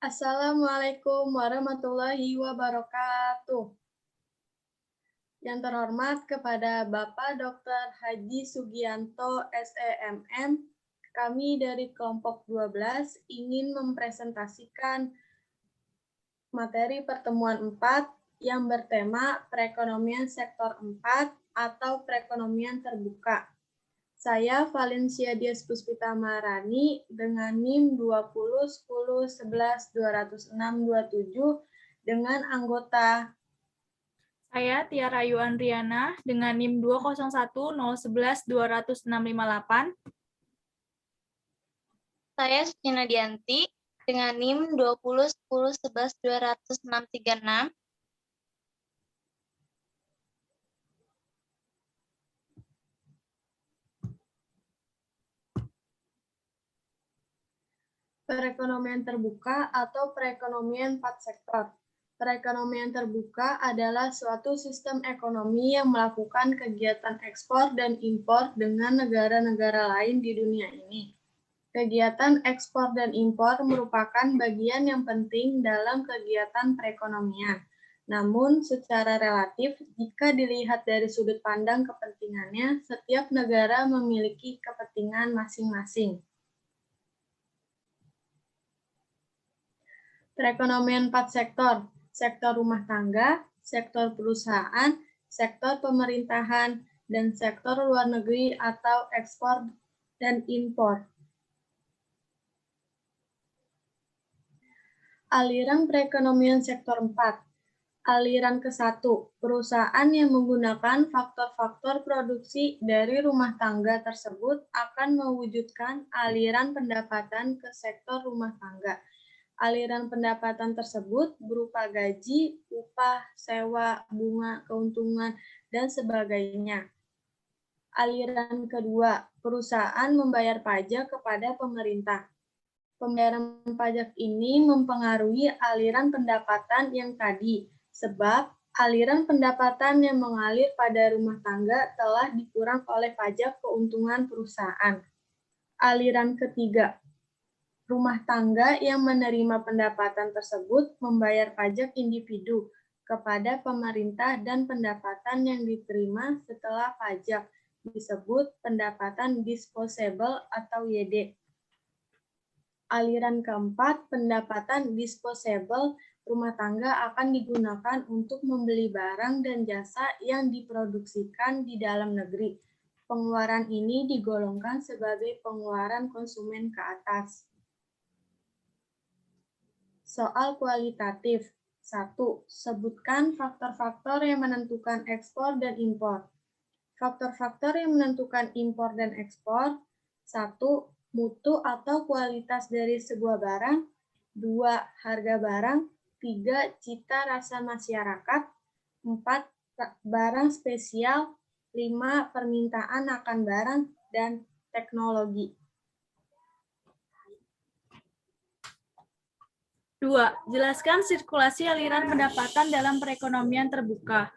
Assalamualaikum warahmatullahi wabarakatuh. Yang terhormat kepada Bapak Dr. Haji Sugianto, SEMM, kami dari kelompok 12 ingin mempresentasikan materi pertemuan 4 yang bertema perekonomian sektor 4 atau perekonomian terbuka. Saya Valencia Dias Puspita Maharani dengan NIM 201011120627 dengan anggota. Saya Tiara Ayu Andriana dengan NIM 20101120658. Saya Sustina Dianti dengan NIM 201011120636. Perekonomian terbuka atau perekonomian 4 sektor. Perekonomian terbuka adalah suatu sistem ekonomi yang melakukan kegiatan ekspor dan impor dengan negara-negara lain di dunia ini. Kegiatan ekspor dan impor merupakan bagian yang penting dalam kegiatan perekonomian. Namun, secara relatif, jika dilihat dari sudut pandang kepentingannya, setiap negara memiliki kepentingan masing-masing. Perekonomian 4 sektor, sektor rumah tangga, sektor perusahaan, sektor pemerintahan, dan sektor luar negeri atau ekspor dan impor. Aliran perekonomian sektor 4. Aliran ke-1, perusahaan yang menggunakan faktor-faktor produksi dari rumah tangga tersebut akan mewujudkan aliran pendapatan ke sektor rumah tangga. Aliran pendapatan tersebut berupa gaji, upah, sewa, bunga, keuntungan, dan sebagainya. Aliran kedua, perusahaan membayar pajak kepada pemerintah. Pembayaran pajak ini mempengaruhi aliran pendapatan yang tadi, sebab aliran pendapatan yang mengalir pada rumah tangga telah dikurang oleh pajak keuntungan perusahaan. Aliran ketiga, rumah tangga yang menerima pendapatan tersebut membayar pajak individu kepada pemerintah dan pendapatan yang diterima setelah pajak disebut pendapatan disposable atau YD. Aliran keempat, pendapatan disposable rumah tangga akan digunakan untuk membeli barang dan jasa yang diproduksikan di dalam negeri. Pengeluaran ini digolongkan sebagai pengeluaran konsumen ke atas. Soal kualitatif. 1. Sebutkan faktor-faktor yang menentukan ekspor dan impor. Faktor-faktor yang menentukan impor dan ekspor. 1. Mutu atau kualitas dari sebuah barang. 2. Harga barang. 3. Cita rasa masyarakat. 4. Barang spesial. 5. Permintaan akan barang dan teknologi. 2. Jelaskan sirkulasi aliran pendapatan dalam perekonomian terbuka.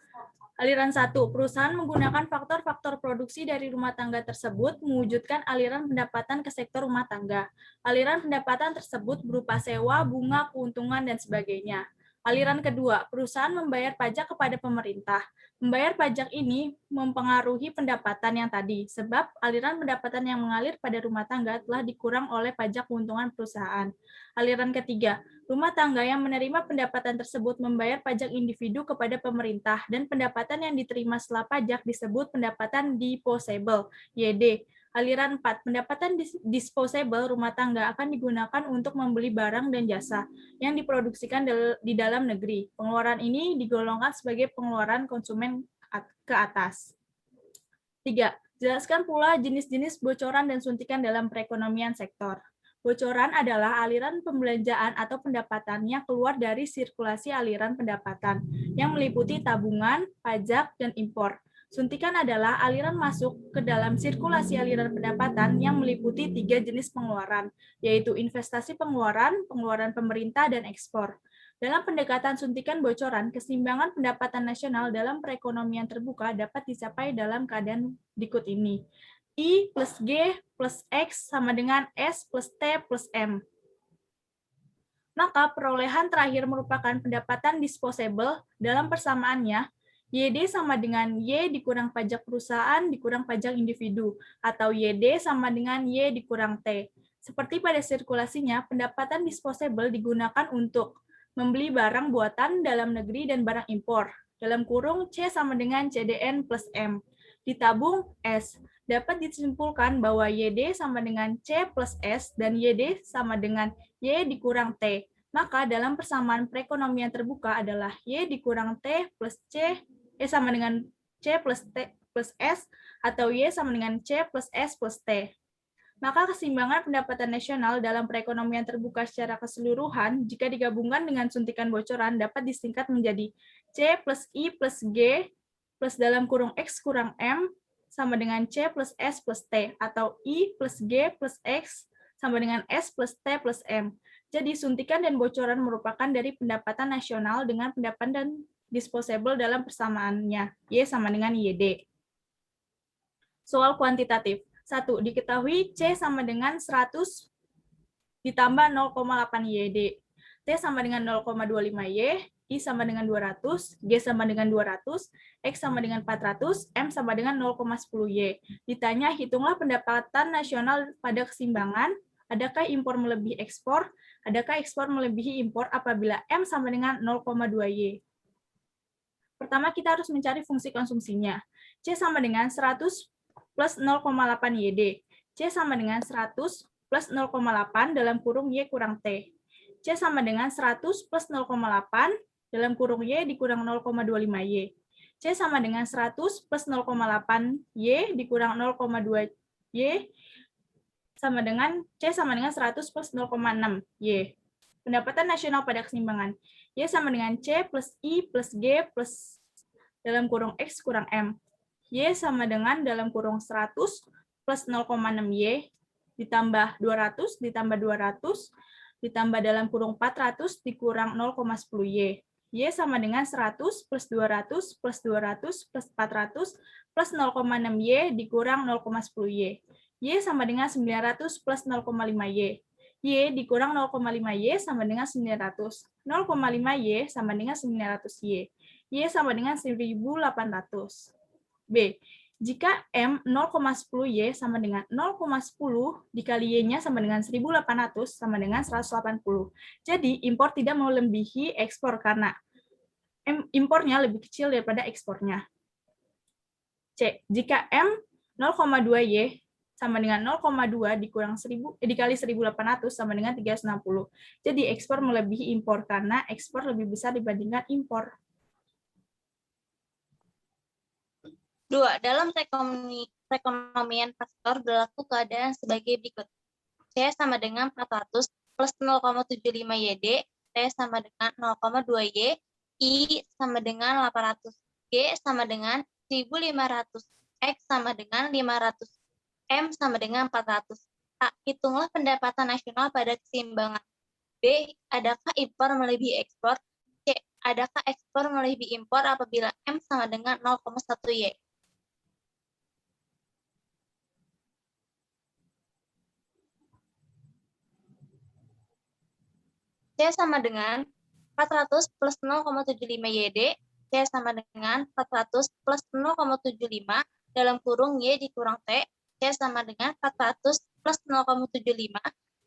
Aliran 1. Perusahaan menggunakan faktor-faktor produksi dari rumah tangga tersebut mewujudkan aliran pendapatan ke sektor rumah tangga. Aliran pendapatan tersebut berupa sewa, bunga, keuntungan, dan sebagainya. Aliran kedua, perusahaan membayar pajak kepada pemerintah. Membayar pajak ini mempengaruhi pendapatan yang tadi, sebab aliran pendapatan yang mengalir pada rumah tangga telah dikurang oleh pajak keuntungan perusahaan. Aliran ketiga, rumah tangga yang menerima pendapatan tersebut membayar pajak individu kepada pemerintah dan pendapatan yang diterima setelah pajak disebut pendapatan disposable, YD. Aliran 4, pendapatan disposable rumah tangga akan digunakan untuk membeli barang dan jasa yang diproduksikan di dalam negeri. Pengeluaran ini digolongkan sebagai pengeluaran konsumen ke atas. 3. Jelaskan pula jenis-jenis bocoran dan suntikan dalam perekonomian sektor. Bocoran adalah aliran pembelanjaan atau pendapatan yang keluar dari sirkulasi aliran pendapatan, yang meliputi tabungan, pajak, dan impor. Suntikan adalah aliran masuk ke dalam sirkulasi aliran pendapatan yang meliputi 3 jenis pengeluaran, yaitu investasi pengeluaran, pengeluaran pemerintah, dan ekspor. Dalam pendekatan suntikan bocoran, keseimbangan pendapatan nasional dalam perekonomian terbuka dapat dicapai dalam keadaan berikut ini. I plus G plus X sama dengan S plus T plus M. Maka perolehan terakhir merupakan pendapatan disposable dalam persamaannya, YD sama dengan Y dikurang pajak perusahaan dikurang pajak individu, atau YD sama dengan Y dikurang T. Seperti pada sirkulasinya, pendapatan disposable digunakan untuk membeli barang buatan dalam negeri dan barang impor, dalam kurung C sama dengan CDN plus M. Ditabung S. Dapat disimpulkan bahwa YD sama dengan C plus S dan YD sama dengan Y dikurang T. Maka dalam persamaan perekonomian terbuka adalah Y dikurang T plus C sama dengan C plus T plus S atau Y sama dengan C plus S plus T. Maka keseimbangan pendapatan nasional dalam perekonomian terbuka secara keseluruhan jika digabungkan dengan suntikan bocoran dapat disingkat menjadi C plus I plus G plus dalam kurung X kurang M sama dengan C plus S plus T atau I plus G plus X sama dengan S plus T plus M. Jadi suntikan dan bocoran merupakan dari pendapatan nasional dengan pendapatan disposable dalam persamaannya, Y sama dengan YD. Soal kuantitatif. 1. Diketahui C sama dengan 100 ditambah 0,8 YD. T sama dengan 0,25 Y, I sama dengan 200, G sama dengan 200, X sama dengan 400, M sama dengan 0,10 Y. Ditanya, hitunglah pendapatan nasional pada keseimbangan, adakah impor melebihi ekspor, adakah ekspor melebihi impor apabila M sama dengan 0,2 Y. Pertama, kita harus mencari fungsi konsumsinya. C sama dengan 100 plus 0,8 YD. C sama dengan 100 plus 0,8 dalam kurung Y kurang T. C sama dengan 100 plus 0,8 dalam kurung Y dikurang 0,25 Y. C sama dengan 100 plus 0,8 Y dikurang 0,2 Y sama dengan C sama dengan 100 plus 0,6 Y. Pendapatan nasional pada keseimbangan. Y sama dengan C plus I plus G plus dalam kurung X kurang M. Y sama dengan dalam kurung 100 plus 0,6 Y ditambah 200 ditambah 200 ditambah dalam kurung 400 dikurang 0,10 Y. Y sama dengan 100 plus 200 plus 200 plus 400 plus 0,6 Y dikurang 0,10 Y. Y sama dengan 900 plus 0,5 Y. Y dikurang 0,5 Y sama dengan 900. 0,5 Y sama dengan 900 Y. Y sama dengan 1.800. B. Jika M 0,10 Y sama dengan 0,10 dikali Y-nya sama dengan 1.800 sama dengan 180. Jadi impor tidak melebihi ekspor karena impornya lebih kecil daripada ekspornya. C. Jika M 0,2 Y sama dengan 0,2 dikurang 1000 dikali 1.800 sama dengan 360. Jadi ekspor melebihi impor karena ekspor lebih besar dibandingkan impor. 2. Dalam perekonomian pasar berlaku keadaan sebagai berikut. C sama dengan 400 plus 0,75 YD, T sama dengan 0,2 Y, I sama dengan 800, G sama dengan 1.500, X sama dengan 500, M sama dengan 400. A. Hitunglah pendapatan nasional pada keseimbangan. B. Adakah impor melebihi ekspor? C. Adakah ekspor melebihi impor apabila M sama dengan 0,1 Y? C sama dengan 400 plus 0,75 YD, C sama dengan 400 plus 0,75 dalam kurung Y dikurang T, C sama dengan 400 plus 0,75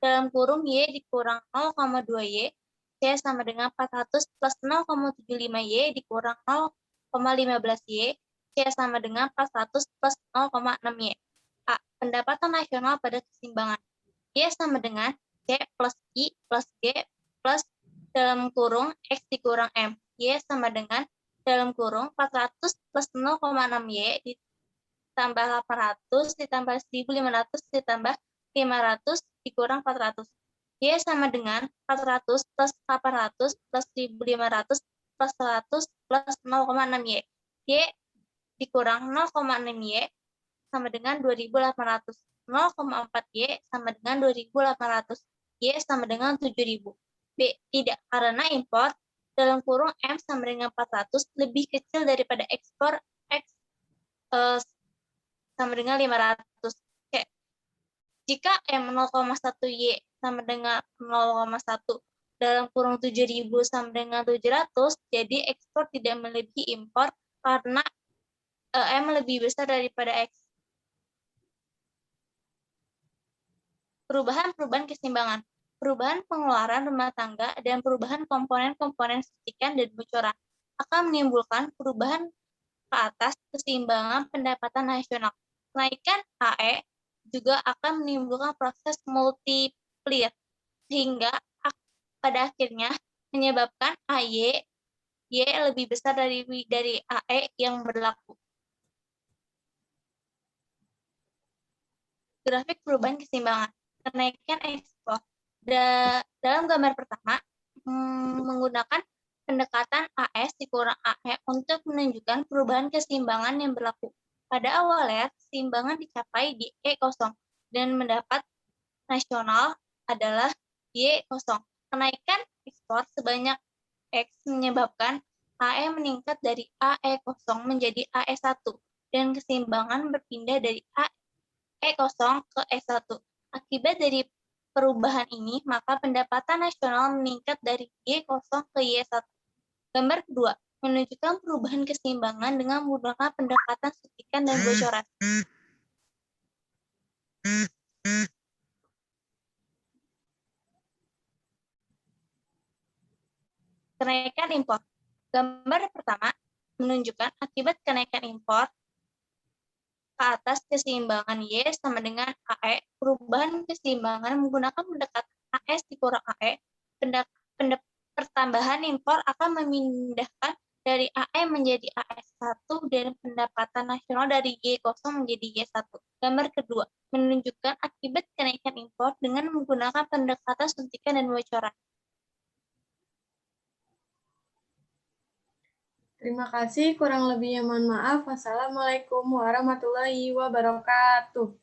dalam kurung Y dikurang 0,2 Y, C sama dengan 400 plus 0,75 Y dikurang 0,15 Y, C sama dengan 400 plus 0,6 Y. A. Pendapatan nasional pada keseimbangan. Y sama dengan C plus I plus G plus dalam kurung X dikurang M. Y sama dengan dalam kurung 400 plus 0,6 Y ditambah 800 ditambah 1.500 ditambah 500 dikurang 400. Y sama dengan 400 plus 800 plus 1.500 plus 100 plus 0,6 Y. Y dikurang 0,6 Y sama dengan 2.800. 0,4 Y sama dengan 2.800. Y sama dengan 7.000. B. Tidak, karena impor dalam kurung M sama dengan 400 lebih kecil daripada ekspor X sama dengan 500. C. Jika M 0,1 Y sama dengan 0,1 dalam kurung 7.000 sama dengan 700, jadi ekspor tidak melebihi impor karena M lebih besar daripada X. Perubahan-perubahan keseimbangan. Perubahan pengeluaran rumah tangga dan perubahan komponen-komponen suntikan dan bocoran akan menimbulkan perubahan ke atas keseimbangan pendapatan nasional. Kenaikan AE juga akan menimbulkan proses multiplier, sehingga pada akhirnya menyebabkan AY lebih besar dari AE yang berlaku. Grafik perubahan keseimbangan. Kenaikan ekspor. Dalam gambar pertama, menggunakan pendekatan AS dikurang AE untuk menunjukkan perubahan keseimbangan yang berlaku. Pada awalnya, keseimbangan dicapai di E0 dan mendapat nasional adalah Y0. Kenaikan ekspor sebanyak X menyebabkan AE meningkat dari AE0 menjadi AE1 dan keseimbangan berpindah dari E0 ke E1. Akibat dari perubahan ini, maka pendapatan nasional meningkat dari Y0 ke Y1. Gambar kedua, menunjukkan perubahan keseimbangan dengan menggunakan pendekatan suntikan dan bocoran. Kenaikan impor. Gambar pertama menunjukkan akibat kenaikan impor ke atas keseimbangan Y sama dengan AE. Perubahan keseimbangan menggunakan pendekatan AS dikurang AE. Pertambahan impor akan memindahkan dari AE menjadi AS1 dan pendapatan nasional dari Y0 menjadi Y1. Gambar kedua menunjukkan akibat kenaikan impor dengan menggunakan pendekatan suntikan dan bocoran. Terima kasih, kurang lebihnya mohon maaf. Wassalamualaikum warahmatullahi wabarakatuh.